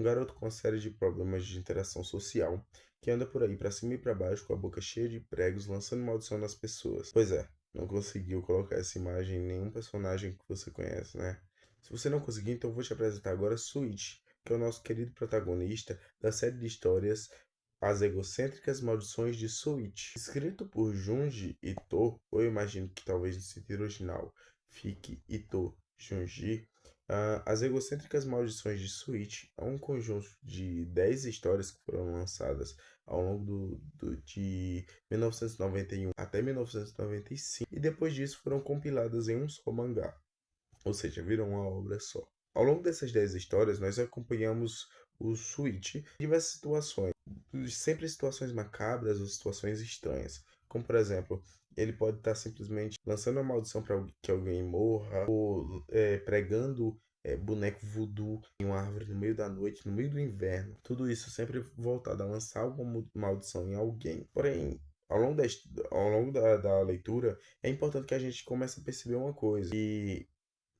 Um garoto com uma série de problemas de interação social, que anda por aí pra cima e pra baixo com a boca cheia de pregos, lançando maldição nas pessoas. Pois é, não conseguiu colocar essa imagem em nenhum personagem que você conhece, né? Se você não conseguiu, então eu vou te apresentar agora Switch, que é o nosso querido protagonista da série de histórias As Egocêntricas Maldições de Switch. Escrito por Junji Ito, ou eu imagino que talvez no sentido original fique Ito Junji. As Egocêntricas Maldições de Switch é um conjunto de 10 histórias que foram lançadas ao longo de 1991 até 1995 e depois disso foram compiladas em um só mangá, ou seja, viram uma obra só. Ao longo dessas 10 histórias, nós acompanhamos o Switch em diversas situações, sempre situações macabras ou situações estranhas, como por exemplo, ele pode estar simplesmente lançando uma maldição para que alguém morra, ou pregando boneco voodoo em uma árvore no meio da noite, no meio do inverno. Tudo isso sempre voltado a lançar alguma maldição em alguém. Porém, ao longo da leitura, é importante que a gente comece a perceber uma coisa, e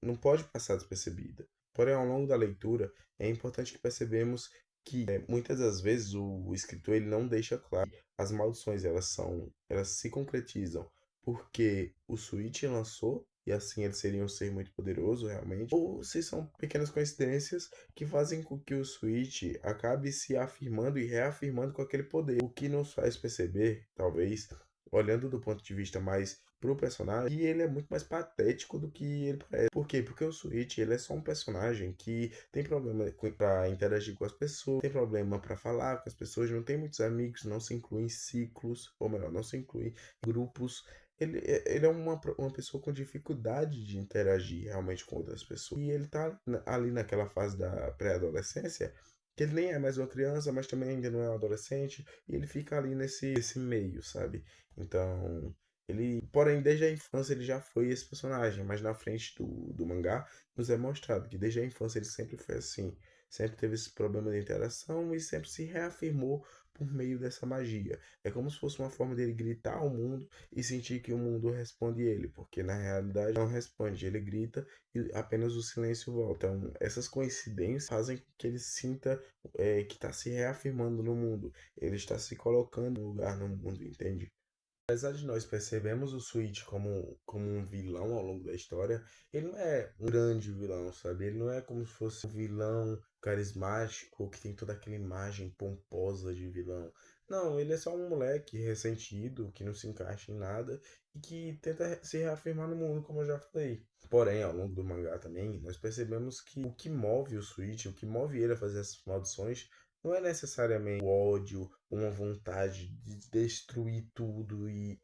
não pode passar despercebida. Porém, ao longo da leitura, é importante que percebemos que muitas das vezes o escritor ele não deixa claro que as maldições elas se concretizam porque o Switch lançou e assim ele seria um ser muito poderoso realmente, ou se são pequenas coincidências que fazem com que o Switch acabe se afirmando e reafirmando com aquele poder, o que nos faz perceber, talvez, olhando do ponto de vista mais pro personagem, e ele é muito mais patético do que ele parece. Por quê? Porque o Switch, ele é só um personagem que tem problema pra interagir com as pessoas, tem problema pra falar com as pessoas, não tem muitos amigos, não se inclui em ciclos, ou melhor, não se inclui em grupos. Ele é uma pessoa com dificuldade de interagir realmente com outras pessoas. E ele tá ali naquela fase da pré-adolescência, que ele nem é mais uma criança, mas também ainda não é um adolescente, e ele fica ali nesse meio, sabe? Então, porém, desde a infância ele já foi esse personagem, mas na frente do mangá nos é mostrado que desde a infância ele sempre foi assim, sempre teve esse problema de interação e sempre se reafirmou por meio dessa magia. É como se fosse uma forma dele gritar ao mundo e sentir que o mundo responde ele, porque na realidade não responde, ele grita e apenas o silêncio volta. Então, essas coincidências fazem com que ele sinta que está se reafirmando no mundo, ele está se colocando no lugar no mundo, entende? Apesar de nós percebemos o Switch como um vilão ao longo da história, ele não é um grande vilão, sabe? Ele não é como se fosse um vilão carismático que tem toda aquela imagem pomposa de vilão. Não, ele é só um moleque ressentido, que não se encaixa em nada e que tenta se reafirmar no mundo, como eu já falei. Porém, ao longo do mangá também, nós percebemos que o que move o Switch, o que move ele a fazer essas maldições, não é necessariamente o ódio, uma vontade de destruir tudo e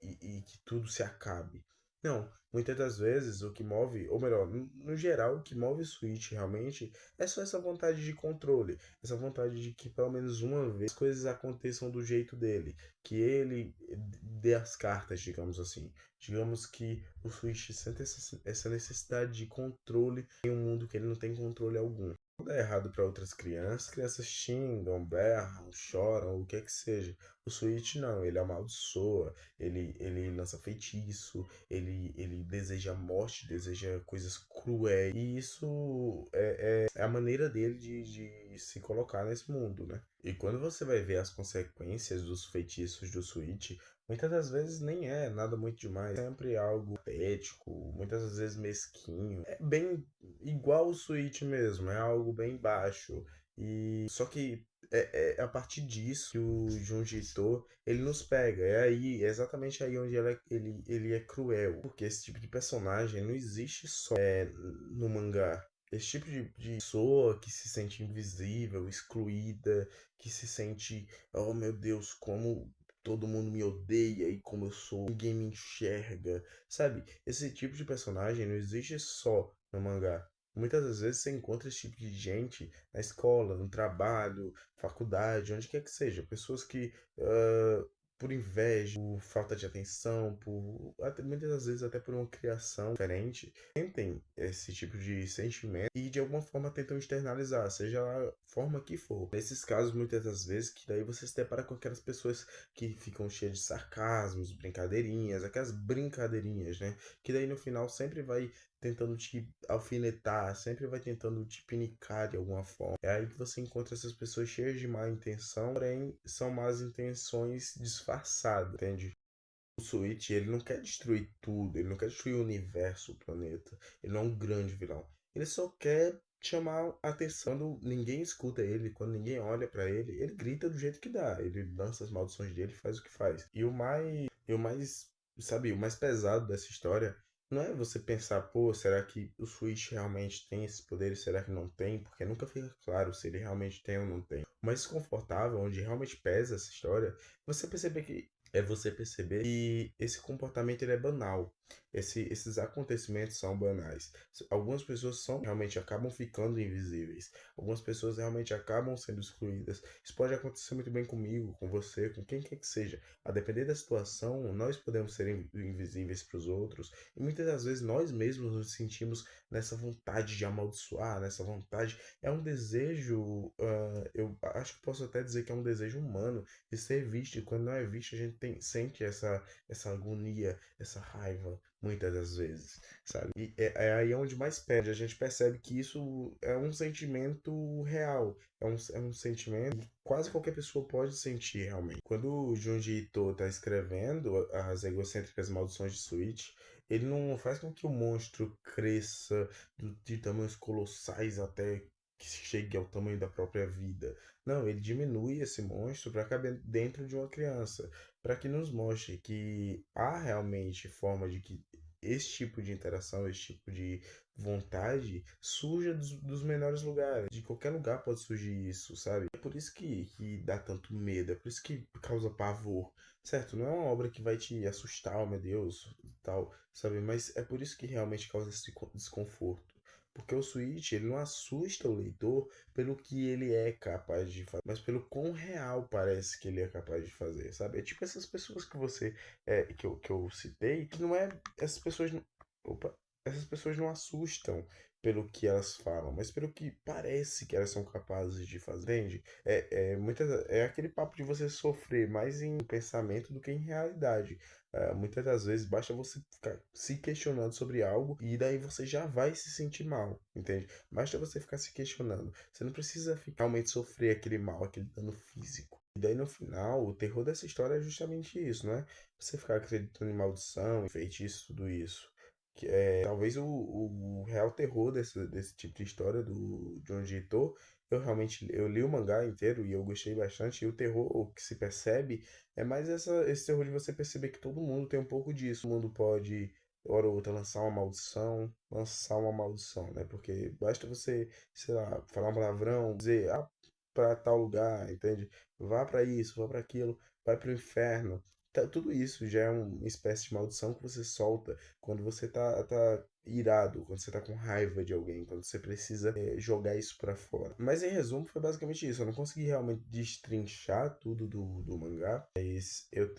que tudo se acabe. Não, muitas das vezes o que move, ou melhor, no geral, o que move o Switch realmente é só essa vontade de controle, essa vontade de que pelo menos uma vez as coisas aconteçam do jeito dele, que ele dê as cartas, digamos assim. Digamos que o Switch sente essa necessidade de controle em um mundo que ele não tem controle algum. Quando é errado para outras crianças, crianças xingam, berram, choram, o que é que seja. O Switch não, ele amaldiçoa, ele lança feitiço, ele deseja morte, deseja coisas cruéis. E isso é a maneira dele de se colocar nesse mundo, né? E quando você vai ver as consequências dos feitiços do Switch, muitas das vezes nem é nada muito demais, é sempre algo patético, muitas das vezes mesquinho. É bem igual o Switch mesmo, é algo bem baixo. E só que é a partir disso que o Junji Ito, ele nos pega. É exatamente aí onde ele é cruel. Porque esse tipo de personagem não existe só no mangá. Esse tipo de pessoa que se sente invisível, excluída, que se sente, oh meu Deus, como todo mundo me odeia e como eu sou, ninguém me enxerga, sabe? Esse tipo de personagem não existe só no mangá. Muitas das vezes você encontra esse tipo de gente na escola, no trabalho, faculdade, onde quer que seja. Pessoas que, por inveja, por falta de atenção, muitas das vezes até por uma criação diferente, sentem esse tipo de sentimento e de alguma forma tentam externalizar, seja a forma que for. Nesses casos, muitas das vezes, que daí você se depara com aquelas pessoas que ficam cheias de sarcasmos, brincadeirinhas, aquelas brincadeirinhas, né? Que daí no final sempre vai tentando te alfinetar, sempre vai tentando te pinicar de alguma forma. É aí que você encontra essas pessoas cheias de má intenção, porém são más intenções disfarçadas, entende? O Switch, ele não quer destruir tudo, ele não quer destruir o universo, o planeta. Ele não é um grande vilão. Ele só quer chamar a atenção. Quando ninguém escuta ele, quando ninguém olha pra ele, ele grita do jeito que dá. Ele lança as maldições dele, faz o que faz. Sabe, o mais pesado dessa história não é você pensar, pô, será que o Switch realmente tem esses poderes? Será que não tem? Porque nunca fica claro se ele realmente tem ou não tem. O mais desconfortável, onde realmente pesa essa história, você perceber que esse comportamento ele é banal. Esses acontecimentos são banais. Algumas pessoas realmente acabam ficando invisíveis. Algumas pessoas realmente acabam sendo excluídas. Isso pode acontecer muito bem comigo, com você, com quem quer que seja. A depender da situação, nós podemos ser invisíveis para os outros. E muitas das vezes nós mesmos nos sentimos nessa vontade de amaldiçoar, nessa vontade. É um desejo, eu acho que posso até dizer que é um desejo humano de ser visto. E quando não é visto, a gente sente essa agonia, essa raiva, muitas das vezes, sabe? E é aí onde mais perde. A gente percebe que isso é um sentimento real. É um sentimento que quase qualquer pessoa pode sentir realmente. Quando o Junji Ito está escrevendo as egocêntricas maldições de Switch, ele não faz com que o monstro cresça de tamanhos colossais até que chegue ao tamanho da própria vida. Não, ele diminui esse monstro para caber dentro de uma criança, para que nos mostre que há realmente forma de que esse tipo de interação, esse tipo de vontade surja dos menores lugares. De qualquer lugar pode surgir isso, sabe? É por isso que dá tanto medo, é por isso que causa pavor, certo? Não é uma obra que vai te assustar, oh meu Deus, tal, sabe? Mas é por isso que realmente causa esse desconforto. Porque o Switch, ele não assusta o leitor pelo que ele é capaz de fazer, mas pelo quão real parece que ele é capaz de fazer, sabe? É tipo essas pessoas que eu citei, que não é. Essas pessoas. Opa! Essas pessoas não assustam pelo que elas falam, mas pelo que parece que elas são capazes de fazer, entende? É aquele papo de você sofrer mais em pensamento do que em realidade. Muitas das vezes basta você ficar se questionando sobre algo e daí você já vai se sentir mal, entende? Basta você ficar se questionando. Você não precisa realmente sofrer aquele mal, aquele dano físico. E daí no final, o terror dessa história é justamente isso, né? Você ficar acreditando em maldição, em feitiço, tudo isso. Que é talvez o real terror desse tipo de história do Junji Ito. Eu li o mangá inteiro e eu gostei bastante. E o terror o que se percebe é mais esse terror de você perceber que todo mundo tem um pouco disso. Todo mundo pode, hora ou outra, lançar uma maldição, né? Porque basta você, sei lá, falar um palavrão, dizer, pra tal lugar, entende? Vá pra isso, vá pra aquilo, vai pro inferno. Tudo isso já é uma espécie de maldição que você solta quando você tá irado, quando você tá com raiva de alguém, quando você precisa jogar isso pra fora. Mas em resumo, foi basicamente isso. Eu não consegui realmente destrinchar tudo do mangá, mas eu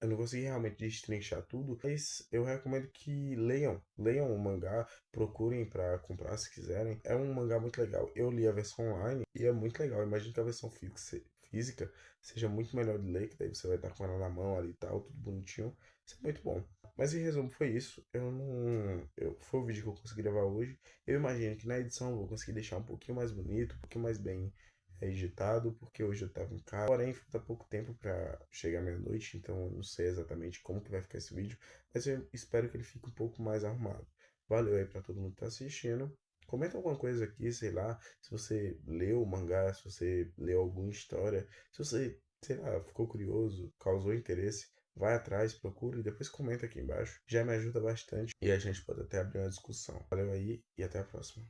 não consegui realmente destrinchar tudo, mas eu recomendo que leiam o mangá, procurem pra comprar se quiserem. É um mangá muito legal. Eu li a versão online e é muito legal. Imagino que a versão física seja muito melhor de ler, que daí você vai estar com ela na mão ali e tal, tudo bonitinho. Isso é muito bom. Mas em resumo foi isso. Eu não. Foi o vídeo que eu consegui gravar hoje. Eu imagino que na edição eu vou conseguir deixar um pouquinho mais bonito, um pouquinho mais bem editado, porque hoje eu tava em casa. Porém, falta pouco tempo pra chegar meia-noite, então eu não sei exatamente como que vai ficar esse vídeo. Mas eu espero que ele fique um pouco mais arrumado. Valeu aí pra todo mundo que tá assistindo. Comenta alguma coisa aqui, sei lá, se você leu o mangá, se você leu alguma história, se você, sei lá, ficou curioso, causou interesse, vai atrás, procura e depois comenta aqui embaixo. Já me ajuda bastante e a gente pode até abrir uma discussão. Valeu aí e até a próxima.